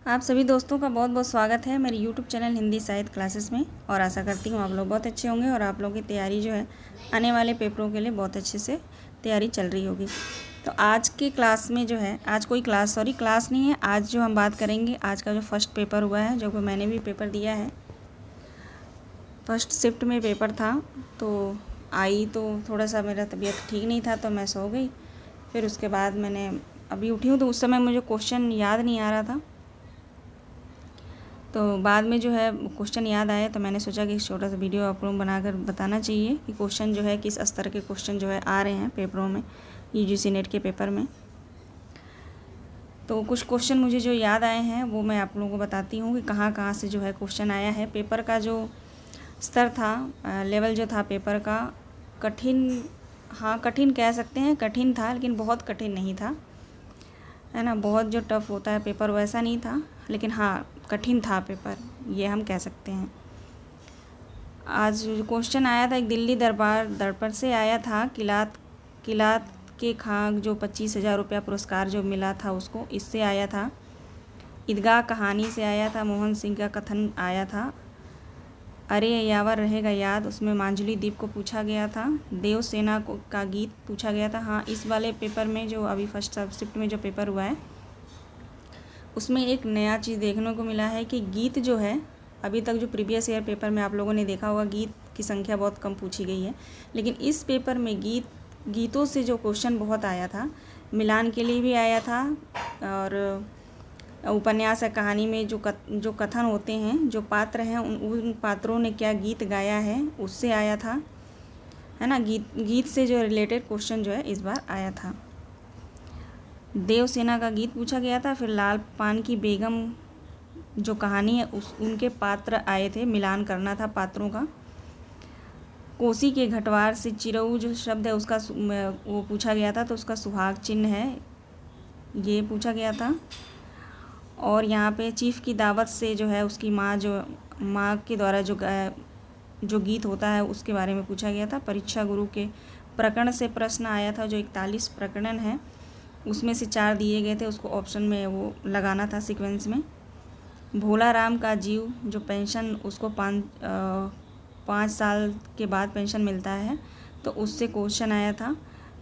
आप सभी दोस्तों का बहुत बहुत स्वागत है मेरे YouTube चैनल हिंदी साहित्य क्लासेस में। और आशा करती हूँ आप लोग बहुत अच्छे होंगे और आप लोगों की तैयारी जो है आने वाले पेपरों के लिए बहुत अच्छे से तैयारी चल रही होगी। तो आज की क्लास में जो है, आज कोई क्लास नहीं है। आज जो हम बात करेंगे, आज का जो फर्स्ट पेपर हुआ है, जो कि मैंने भी पेपर दिया है, फर्स्ट शिफ्ट में पेपर था। तो आई तो थोड़ा सा मेरा तबीयत ठीक नहीं था तो मैं सो गई। फिर उसके बाद मैंने अभी उठी हूँ तो उस समय मुझे क्वेश्चन याद नहीं आ रहा था। तो बाद में जो है क्वेश्चन याद आया तो मैंने सोचा कि छोटा सा वीडियो आप लोग बनाकर बताना चाहिए कि क्वेश्चन जो है किस स्तर के क्वेश्चन जो है आ रहे हैं पेपरों में, यूजीसी नेट के पेपर में। तो कुछ क्वेश्चन मुझे जो याद आए हैं वो मैं आप लोगों को बताती हूँ कि कहाँ कहाँ से जो है क्वेश्चन आया है। पेपर का जो स्तर था, लेवल जो था पेपर का, कठिन, हाँ कठिन कह सकते हैं, कठिन था लेकिन बहुत कठिन नहीं था, है ना। बहुत जो टफ़ होता है पेपर वैसा नहीं था, लेकिन हाँ कठिन था पेपर, ये हम कह सकते हैं। आज क्वेश्चन आया था एक दिल्ली दरबार दर्पण से आया था। किलात के खां जो 25,000 रुपया पुरस्कार जो मिला था उसको, इससे आया था। ईदगाह कहानी से आया था, मोहन सिंह का कथन आया था। अरे यावर रहेगा याद, उसमें मांजुली द्वीप को पूछा गया था। देवसेना को का गीत पूछा गया था। हाँ, इस वाले पेपर में जो अभी फर्स्ट शिफ्ट में जो पेपर हुआ है उसमें एक नया चीज़ देखने को मिला है कि गीत जो है, अभी तक जो प्रीवियस ईयर पेपर में आप लोगों ने देखा होगा गीत की संख्या बहुत कम पूछी गई है, लेकिन इस पेपर में गीतों से जो क्वेश्चन बहुत आया था, मिलान के लिए भी आया था। और उपन्यास या कहानी में जो कथन होते हैं, जो पात्र हैं, उन पात्रों ने क्या गीत गाया है, उससे आया था, है ना। गीत से जो रिलेटेड क्वेश्चन जो है इस बार आया था। देवसेना का गीत पूछा गया था। फिर लाल पान की बेगम जो कहानी है उनके पात्र आए थे, मिलान करना था पात्रों का। कोसी के घटवार से चिरऊ जो शब्द है उसका वो पूछा गया था, तो उसका सुहाग चिन्ह है, ये पूछा गया था। और यहाँ पे चीफ की दावत से जो है उसकी माँ के द्वारा जो गीत होता है उसके बारे में पूछा गया था। परीक्षा गुरु के प्रकरण से प्रश्न आया था, जो 41 प्रकरण है उसमें से 4 दिए गए थे, उसको ऑप्शन में वो लगाना था सीक्वेंस में। भोला राम का जीव जो पेंशन, उसको 5 साल के बाद पेंशन मिलता है, तो उससे क्वेश्चन आया था।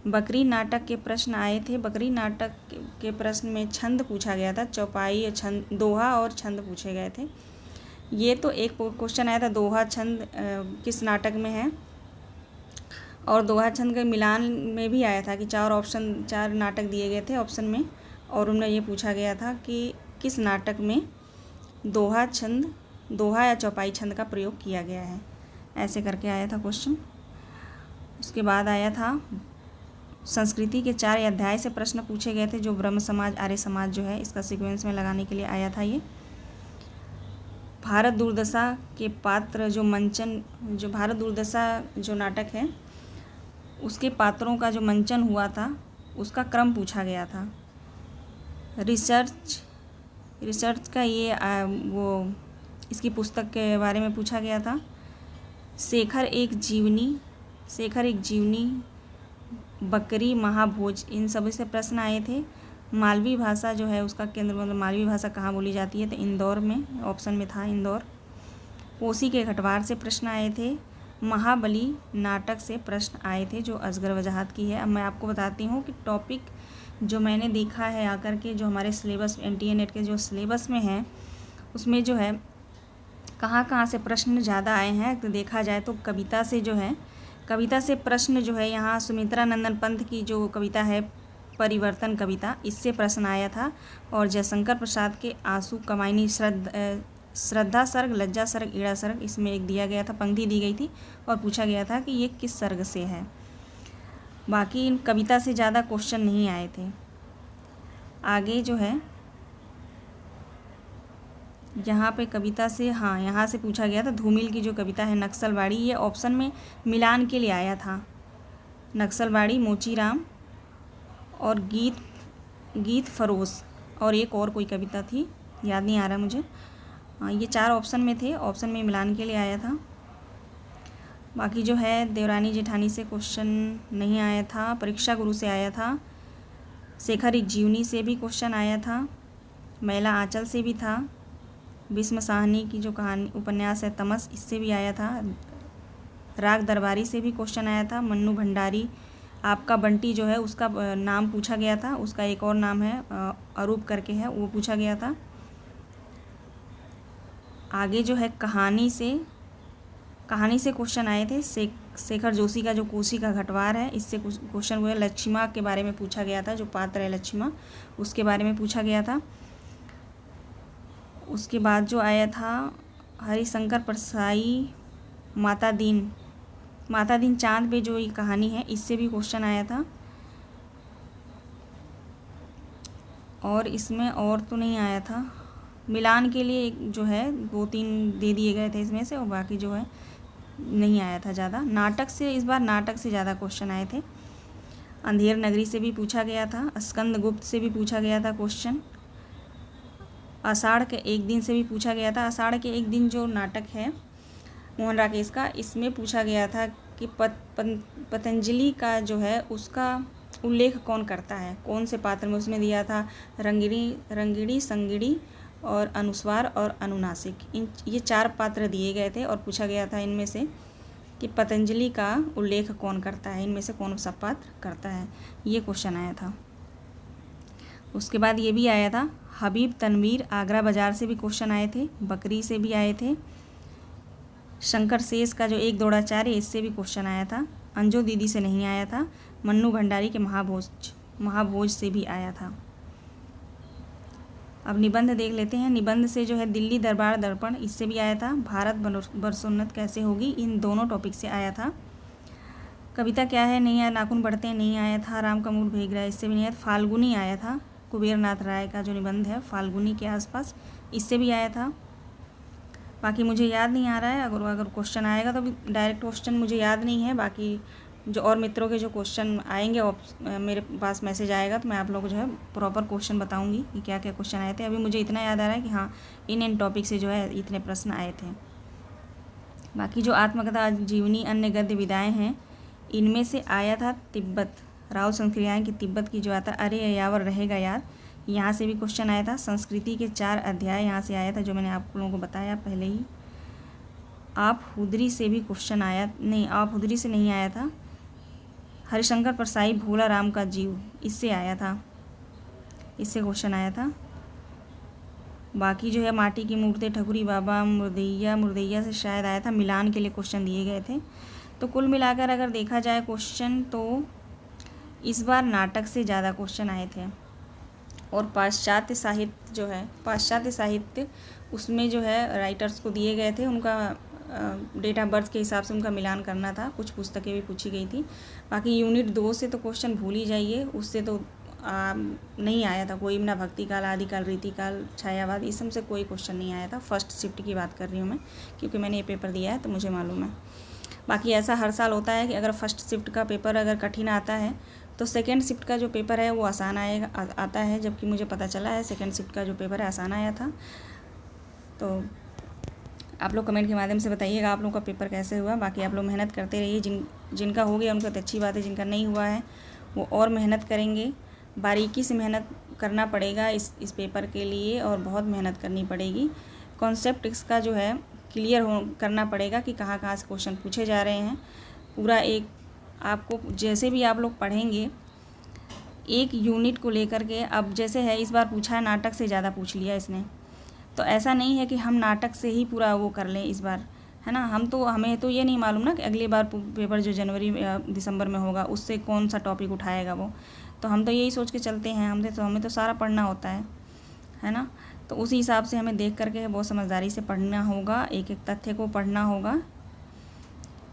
बकरी नाटक के प्रश्न आए थे। बकरी नाटक के प्रश्न में छंद पूछा गया था, चौपाई, छंद, दोहा और छंद पूछे गए थे। ये तो एक क्वेश्चन आया था, दोहा छंद किस नाटक में है, और दोहा छंद के मिलान में भी आया था कि 4 नाटक दिए गए थे ऑप्शन में, और उनमें ये पूछा गया था कि किस नाटक में दोहा या चौपाई छंद का प्रयोग किया गया है, ऐसे करके आया था क्वेश्चन। उसके बाद आया था संस्कृति के 4 अध्याय से प्रश्न पूछे गए थे, जो ब्रह्म समाज, आर्य समाज जो है, इसका सीक्वेंस में लगाने के लिए आया था ये। भारत दुर्दशा के पात्र जो भारत दुर्दशा जो नाटक है उसके पात्रों का जो मंचन हुआ था उसका क्रम पूछा गया था। रिसर्च का ये वो इसकी पुस्तक के बारे में पूछा गया था। शेखर एक जीवनी, बकरी, महाभोज, इन सभी से प्रश्न आए थे। मालवी भाषा जो है उसका केंद्र, मतलब मालवी भाषा कहाँ बोली जाती है, तो इंदौर में, ऑप्शन में था इंदौर। कोसी के घटवार से प्रश्न आए थे। महाबली नाटक से प्रश्न आए थे, जो असगर वजाहत की है। अब मैं आपको बताती हूँ कि टॉपिक जो मैंने देखा है आकर के, जो हमारे सिलेबस एनटीए नेट के जो सिलेबस में है उसमें जो है कहाँ कहाँ से प्रश्न ज़्यादा आए हैं। तो देखा जाए तो कविता से प्रश्न जो है, यहाँ सुमित्रा नंदन पंत की जो कविता है परिवर्तन कविता, इससे प्रश्न आया था। और जयशंकर प्रसाद के आंसू कमायनी, श्रद्धा सर्ग, लज्जा सर्ग, ईड़ा सर्ग, इसमें एक दिया गया था, पंक्ति दी गई थी और पूछा गया था कि ये किस सर्ग से है। बाकी इन कविता से ज़्यादा क्वेश्चन नहीं आए थे। आगे जो है यहाँ पे कविता से, हाँ यहाँ से पूछा गया था धूमिल की जो कविता है नक्सलवाड़ी, ये ऑप्शन में मिलान के लिए आया था। नक्सलवाड़ी, मोचीराम और गीत फरोश, और एक और कोई कविता थी, याद नहीं आ रहा मुझे। ये 4 ऑप्शन में थे, ऑप्शन में मिलान के लिए आया था। बाकी जो है देवरानी जेठानी से क्वेश्चन नहीं आया था। परीक्षा गुरु से आया था। शेखर एक जीवनी से भी क्वेश्चन आया था। मैला आंचल से भी था। भीष्म साहनी की जो कहानी उपन्यास है तमस, इससे भी आया था। राग दरबारी से भी क्वेश्चन आया था। मन्नू भंडारी आपका बंटी जो है उसका नाम पूछा गया था, उसका एक और नाम है अरूप करके है, वो पूछा गया था। आगे जो है कहानी से क्वेश्चन आए थे। शेखर जोशी का जो कोसी का घटवार है, इससे क्वेश्चन हुए। लक्ष्मा के बारे में पूछा गया था, जो पात्र है लक्ष्मा, उसके बारे में पूछा गया था। उसके बाद जो आया था हरिशंकर परसाई माता दीन चांद पे जो ये कहानी है, इससे भी क्वेश्चन आया था। और इसमें और तो नहीं आया था। मिलान के लिए जो है 2-3 दे दिए गए थे इसमें से, और बाकी जो है नहीं आया था ज़्यादा। इस बार नाटक से ज़्यादा क्वेश्चन आए थे। अंधेर नगरी से भी पूछा गया था। स्कंद गुप्त से भी पूछा गया था क्वेश्चन। आषाढ़ के एक दिन से भी पूछा गया था। आषाढ़ के एक दिन जो नाटक है मोहन राकेश का, इसमें पूछा गया था कि पतंजलि का जो है उसका उल्लेख कौन करता है, कौन से पात्र में। उसमें दिया था रंगिणी, संगिणी और अनुस्वार और अनुनासिक, ये 4 पात्र दिए गए थे। और पूछा गया था इनमें से कि पतंजलि का उल्लेख कौन करता है, इनमें से कौन सा पात्र करता है, ये क्वेश्चन आया था। उसके बाद ये भी आया था हबीब तनवीर आगरा बाज़ार से भी क्वेश्चन आए थे। बकरी से भी आए थे। शंकर शेष का जो एक दौड़ाचार्य, इससे भी क्वेश्चन आया था। अंजू दीदी से नहीं आया था। मन्नू भंडारी के महाभोज से भी आया था। अब निबंध देख लेते हैं। निबंध से जो है दिल्ली दरबार दर्पण, इससे भी आया था। भारत बरसोन्नत कैसे होगी, इन दोनों टॉपिक से आया था। कविता क्या है, नहीं आया। नाखून बढ़ते हैं, नहीं आया था। राम का मूड भीग रहा है, इससे भी नहीं आया। फाल्गुनी आया था। कुबेर नाथ राय का जो निबंध है फाल्गुनी के आसपास, इससे भी आया था। बाकी मुझे याद नहीं आ रहा है। अगर क्वेश्चन आएगा तो भी डायरेक्ट क्वेश्चन मुझे याद नहीं है। बाकी जो और मित्रों के जो क्वेश्चन आएंगे मेरे पास मैसेज आएगा तो मैं आप लोगों को जो है प्रॉपर क्वेश्चन बताऊंगी कि क्या क्या क्वेश्चन आए थे। अभी मुझे इतना याद आ रहा है कि हाँ, इन टॉपिक से जो है इतने प्रश्न आए थे। बाकी जो आत्मकथा जीवनी अन्य गद्य विधाएँ हैं, इनमें से आया था तिब्बत, राव संक्रियाएँ की तिब्बत की जो आता अरे यावर रहेगा याद, यहाँ से भी क्वेश्चन आया था। संस्कृति के 4 अध्याय यहाँ से आया था, जो मैंने आप लोगों को बताया पहले ही। आप हुदरी से भी क्वेश्चन आया, नहीं आप हुदरी से नहीं आया था। हरिशंकर परसाई भोला राम का जीव, इससे आया था, इससे क्वेश्चन आया था। बाकी जो है माटी की मूर्ति, ठकुरी बाबा, मुर्दैया से शायद आया था। मिलान के लिए क्वेश्चन दिए गए थे। तो कुल मिलाकर अगर देखा जाए क्वेश्चन, तो इस बार नाटक से ज़्यादा क्वेश्चन आए थे। और पाश्चात्य साहित्य उसमें जो है राइटर्स को दिए गए थे, उनका डेट ऑफ बर्थ के हिसाब से उनका मिलान करना था। कुछ पुस्तकें भी पूछी गई थी। बाकी यूनिट 2 से तो क्वेश्चन भूल ही जाइए, उससे तो नहीं आया था कोई, ना भक्ति काल, आदिकाल, रीतिकाल, छायावाद, इस सब से कोई क्वेश्चन नहीं आया था। फर्स्ट शिफ्ट की बात कर रही हूँ मैं, क्योंकि मैंने ये पेपर दिया है तो मुझे मालूम है। बाकी ऐसा हर साल होता है कि अगर फर्स्ट शिफ्ट का पेपर अगर कठिन आता है तो सेकेंड शिफ्ट का जो पेपर है वो आसान आता है। जबकि मुझे पता चला है सेकेंड शिफ्ट का जो पेपर है आसान आया था। तो आप लोग कमेंट के माध्यम से बताइएगा आप लोगों का पेपर कैसे हुआ। बाकी आप लोग मेहनत करते रहिए। जिनका हो गया उनका तो अच्छी बात है, जिनका नहीं हुआ है वो और मेहनत करेंगे। बारीकी से मेहनत करना पड़ेगा इस पेपर के लिए, और बहुत मेहनत करनी पड़ेगी। कॉन्सेप्ट इसका जो है क्लियर करना पड़ेगा कि कहाँ कहाँ से क्वेश्चन पूछे जा रहे हैं। पूरा एक आपको जैसे भी आप लोग पढ़ेंगे एक यूनिट को लेकर के, अब जैसे है इस बार पूछा है नाटक से ज़्यादा पूछ लिया इसने, तो ऐसा नहीं है कि हम नाटक से ही पूरा वो कर लें इस बार, है ना। हमें तो ये नहीं मालूम ना कि अगली बार पेपर जो जनवरी या दिसंबर में होगा उससे कौन सा टॉपिक उठाएगा वो। तो हम तो यही सोच के चलते हैं, हमें तो सारा पढ़ना होता है ना। तो उसी हिसाब से हमें देख करके बहुत समझदारी से पढ़ना होगा, एक एक तथ्य को पढ़ना होगा।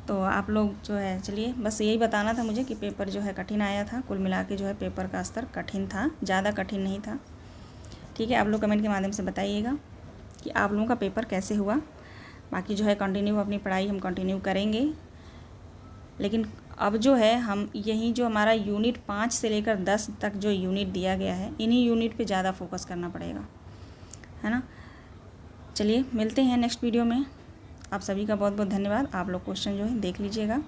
तो आप लोग जो है, चलिए बस यही बताना था मुझे कि पेपर जो है कठिन आया था। कुल मिला के जो है पेपर का स्तर कठिन था, ज़्यादा कठिन नहीं था। ठीक है, आप लोग कमेंट के माध्यम से बताइएगा कि आप लोगों का पेपर कैसे हुआ। बाकी जो है कंटिन्यू अपनी पढ़ाई हम कंटिन्यू करेंगे। लेकिन अब जो है हम यही जो हमारा यूनिट 5 से लेकर 10 तक जो यूनिट दिया गया है, इन्हीं यूनिट पे ज़्यादा फोकस करना पड़ेगा, है ना। चलिए मिलते हैं नेक्स्ट वीडियो में। आप सभी का बहुत बहुत धन्यवाद। आप लोग क्वेश्चन जो है देख लीजिएगा।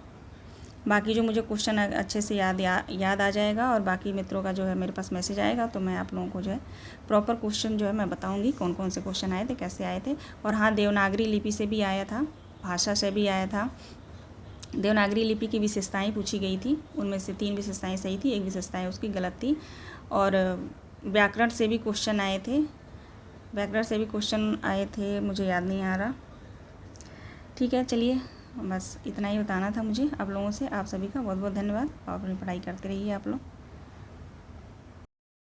बाकी जो मुझे क्वेश्चन अच्छे से याद आ जाएगा और बाकी मित्रों का जो है मेरे पास मैसेज आएगा तो मैं आप लोगों को जो है प्रॉपर क्वेश्चन जो है मैं बताऊंगी कौन कौन से क्वेश्चन आए थे, कैसे आए थे। और हाँ, देवनागरी लिपि से भी आया था, भाषा से भी आया था। देवनागरी लिपि की विशेषताएं पूछी गई थी, उनमें से 3 विशेषताएं सही थी, 1 विशेषताएं उसकी गलत थी। और व्याकरण से भी क्वेश्चन आए थे, मुझे याद नहीं आ रहा। ठीक है, चलिए बस इतना ही बताना था मुझे आप लोगों से। आप सभी का बहुत बहुत धन्यवाद और अपनी पढ़ाई करते रहिए आप लोग।